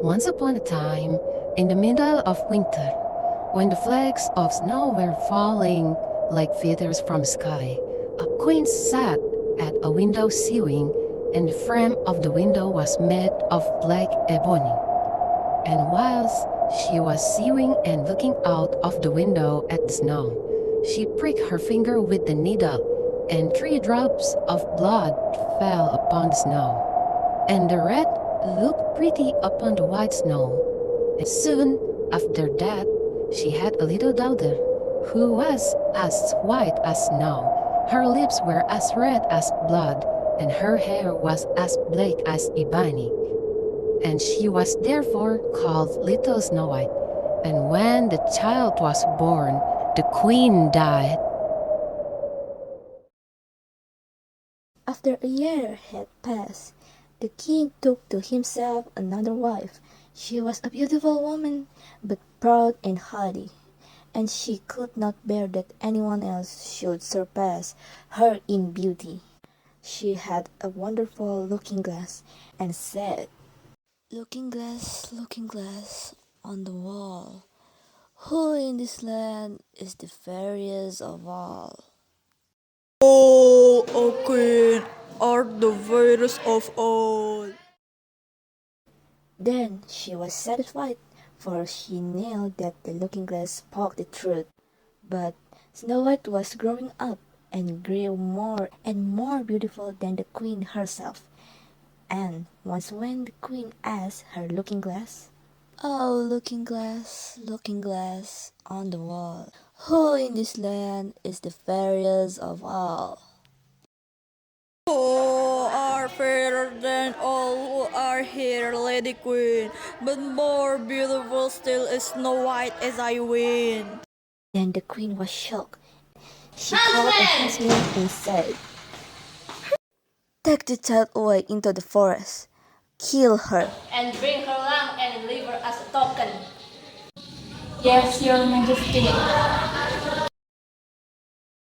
Once upon a time, in the middle of winter, when the flakes of snow were falling like feathers from the sky, a queen sat at a window sewing, and the frame of the window was made of black ebony. And whilst she was sewing and looking out of the window at the snow, she pricked her finger with the needle, and 3 drops of blood fell upon the snow. And the red looked pretty upon the white snow. And soon after that, she had a little daughter, who was as white as snow. Her lips were as red as blood, and her hair was as black as ebony. And she was therefore called Little Snow White. And when the child was born, the queen died. After a year had passed, the king took to himself another wife. She was a beautiful woman, but proud and haughty, and she could not bear that anyone else should surpass her in beauty. She had a wonderful looking glass and said, looking glass on the wall, who in this land is the fairest of all? Oh, O Queen, art the fairest of all. Then she was satisfied, for she knew that the looking glass spoke the truth. But Snow White was growing up, and grew more and more beautiful than the queen herself. And once when the queen asked her looking glass, oh, looking glass on the wall, who in this land is the fairest of all? Oh, are fairer than all who are here, Lady Queen, but more beautiful still is Snow White as I win. Then the queen was shocked. She called a huntsman and said, take the child away into the forest, kill her, and bring her lung and liver as a token. Yes, your majesty.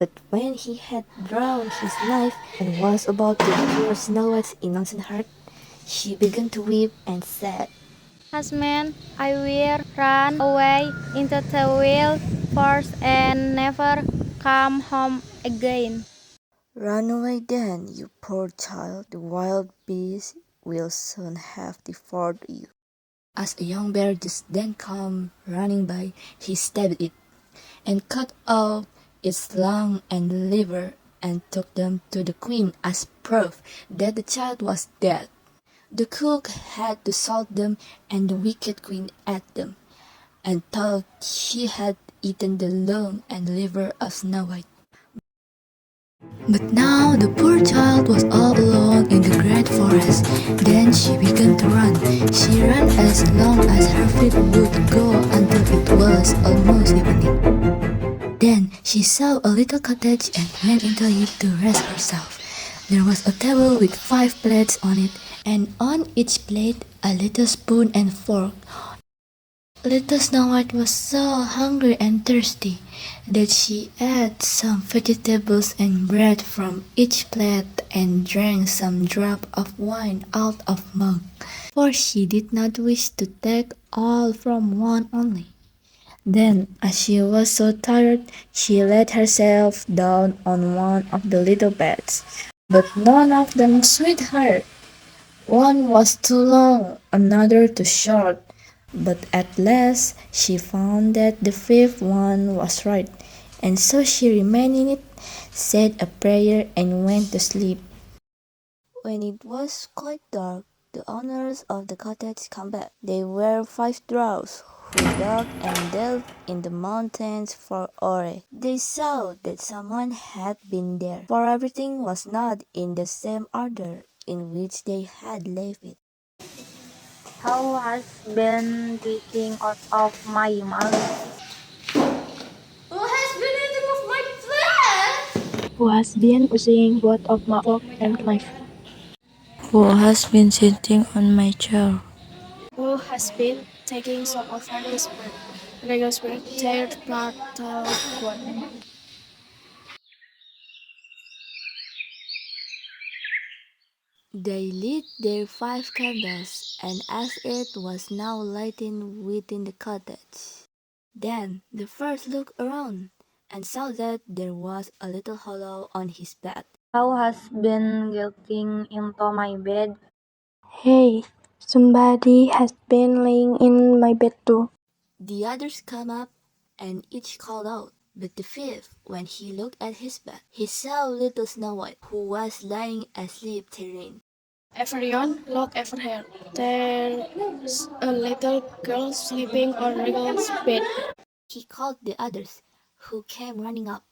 But when he had drawn his knife and was about to pierce Snow White's innocent heart, she began to weep and said, Husband, I will run away into the wild forest and never come home again. run away then, you poor child, the wild beasts will soon have devoured you. As a young bear just then came running by, he stabbed it, and cut off its lung and liver, and took them to the queen as proof that the child was dead. The cook had to salt them, and the wicked queen ate them, and thought she had eaten the lung and liver of Snow White. But now the poor child was all alone in the great forest. Then she began to run. She ran as long as her feet would go until it was almost evening. Then she saw a little cottage and went into it to rest herself. There was a table with 5 plates on it, and on each plate a little spoon and fork. Little Snow White was so hungry and thirsty that she ate some vegetables and bread from each plate and drank some drop of wine out of mug, for she did not wish to take all from one only. Then, as she was so tired, she let herself down on one of the little beds, but none of them suited her. One was too long, another too short, but at last she found that the 5th one was right, and so she remained in it, said a prayer, and went to sleep. When it was quite dark, the owners of the cottage came back. They were 5 dwarfs who dug and delved in the mountains for ore. They saw that someone had been there, for everything was not in the same order in which they had left it. Who has been drinking out of my mouth? Who has been eating of my flesh? Who has been using both of my fork and knife? Who has been sitting on my chair? Who has been taking some of Rego's bread, third part one? They lit their 5 candles, and as it was now lighting within the cottage, then the first looked around and saw that there was a little hollow on his bed. Who has been getting into my bed? Hey, somebody has been laying in my bed too. The others come up and each called out, but the fifth, when he looked at his bed, he saw little Snow White, who was lying asleep therein. Everyone, look over here. There's a little girl sleeping on Regal's bed. He called the others, who came running up,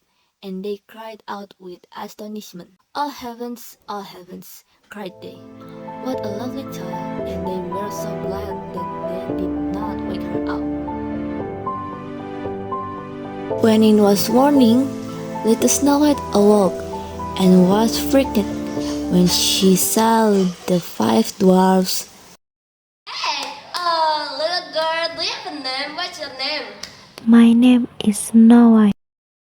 and they cried out with astonishment. "Oh heavens!" cried they. "What a lovely child!" And they were so glad that they did not wake her up. When it was morning, little Snow White awoke and was frightened when she saw the 5 dwarfs. Hey, little girl, do you have a name? What's your name? My name is Snow White.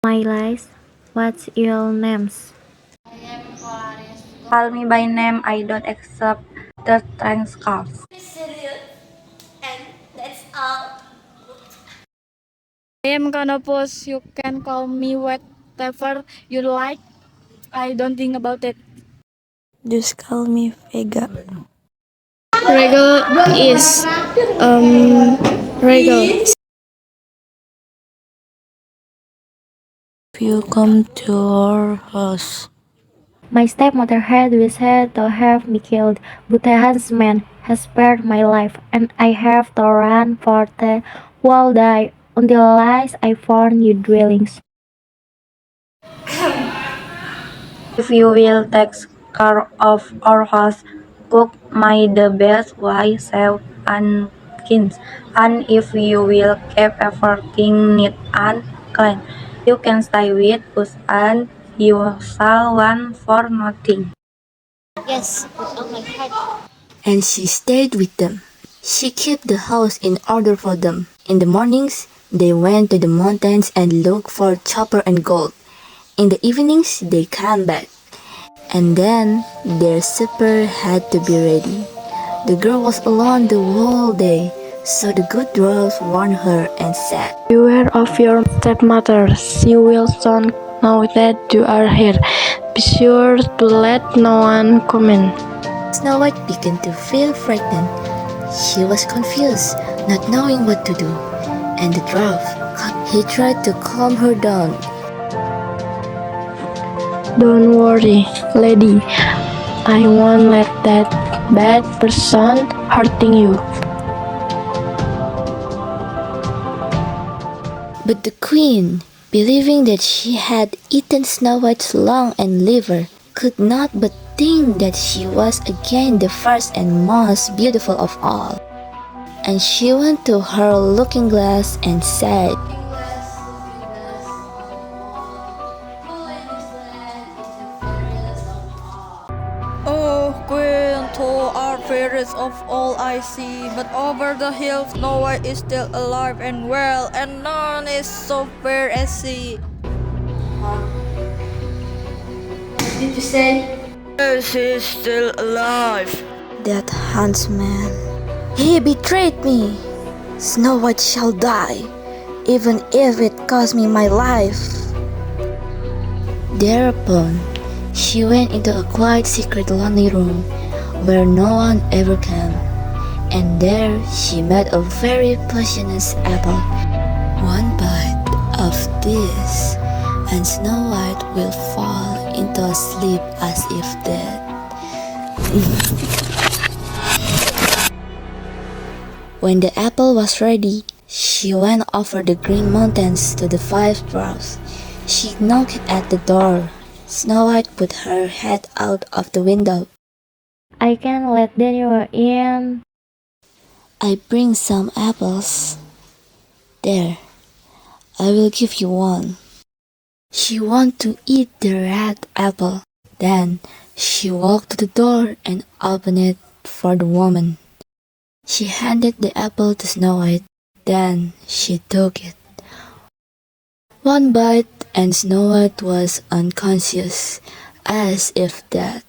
My lies, what's your names? I am Clarice. Call me by name, I don't accept the thanks cards. Serious? And that's all? I am Canopus. You can call me whatever you like. I don't think about it. Just call me Vega. Regal is Regal. If you come to our house, My stepmother had wished to have me killed, but the huntsman has spared my life, and I have to run for the whole day until last I found your dwellings. If you will take care of our house, cook my the best way safe and clean, and if you will keep everything neat and clean, you can stay with us and you shall want for nothing. Yes, with all my heart. And she stayed with them. She kept the house in order for them. In the mornings, they went to the mountains and looked for copper and gold. In the evenings, they came back. And then their supper had to be ready. The girl was alone the whole day, so the good dwarfs warned her and said, Beware of your stepmother. She will soon know that you are here. Be sure to let no one come in. Snow White began to feel frightened. She was confused, not knowing what to do. And the dwarf, he tried to calm her down. Don't worry, lady. I won't let that bad person hurting you. But the queen, believing that she had eaten Snow White's lung and liver, could not but think that she was again the first and most beautiful of all. And she went to her looking glass and said, Oh, Queen, tall are fairest of all I see, but over the hills Snow White is still alive and well, and none is so fair as she. "Did you say Yes, she is still alive. that huntsman? He betrayed me. Snow White shall die, even if it cost me my life." Thereupon, she went into a quiet, secret, lonely room where no one ever came, and there she met a very poisonous apple. One bite of this, and Snow White will fall into a sleep as if dead. When the apple was ready, she went over the green mountains to the 5 dwarfs. She knocked at the door. Snow White put her head out of the window. I can let you in. "I bring some apples. There, I will give you one." She wanted to eat the red apple. Then she walked to the door and opened it for the woman. She handed the apple to Snow White. Then she took it. One bite and Snow White was unconscious, as if dead.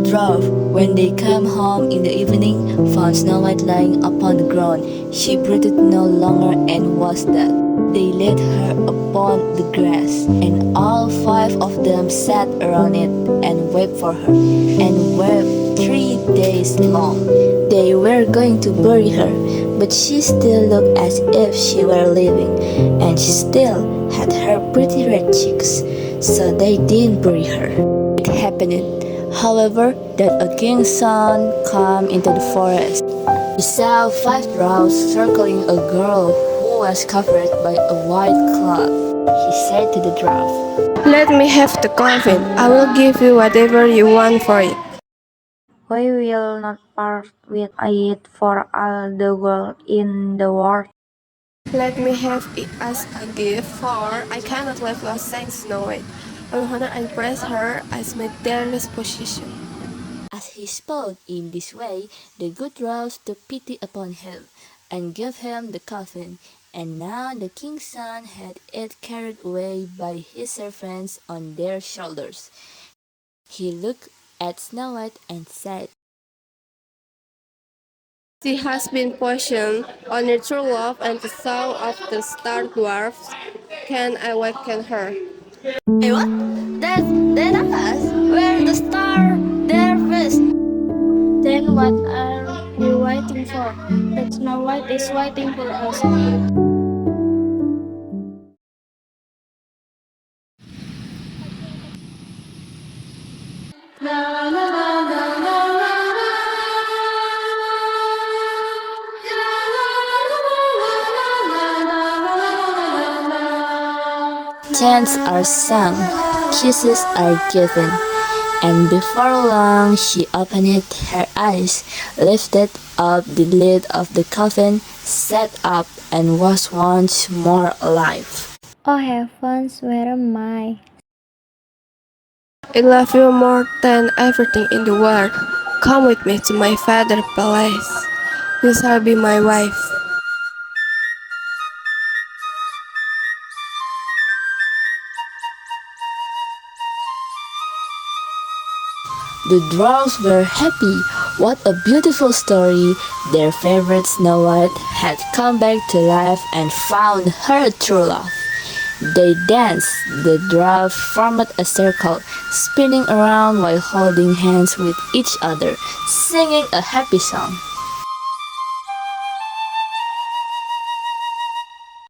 dwarf, when they came home in the evening, found Snow White lying upon the ground. She breathed no longer and was dead. They laid her upon the grass, and all 5 of them sat around it and wept for her, and wept 3 days long. They were going to bury her, but she still looked as if she were living, and she still had her pretty red cheeks, so they didn't bury her. It happened, however, that a king's son came into the forest. He saw 5 dwarfs circling a girl who was covered by a white cloth. He said to the dwarf, Let me have the coffin. I will give you whatever you want for it. We will not part with it for all the gold in the world. Let me have it as a gift, for I cannot live without saying Snow White. I will honor and praise her as my dearest possession. As he spoke in this way, the good dwarfs took pity upon him, and gave him the coffin. And now the king's son had it carried away by his servants on their shoulders. He looked at Snow White and said, She has been poisoned on her true love and the song of the star dwarfs. Can I waken her? Hey, what? That us? We're the star. They're first. Then what are we waiting for? That Snow White is waiting for us. chants are sung, kisses are given, and before long she opened her eyes, lifted up the lid of the coffin, sat up, and was once more alive. Oh heavens, where am I? I love you more than everything in the world. Come with me to my father's palace. You shall be my wife. The dwarfs were happy. What a beautiful story! Their favorite Snow White had come back to life and found her true love. They danced. The dwarfs formed a circle, spinning around while holding hands with each other, singing a happy song.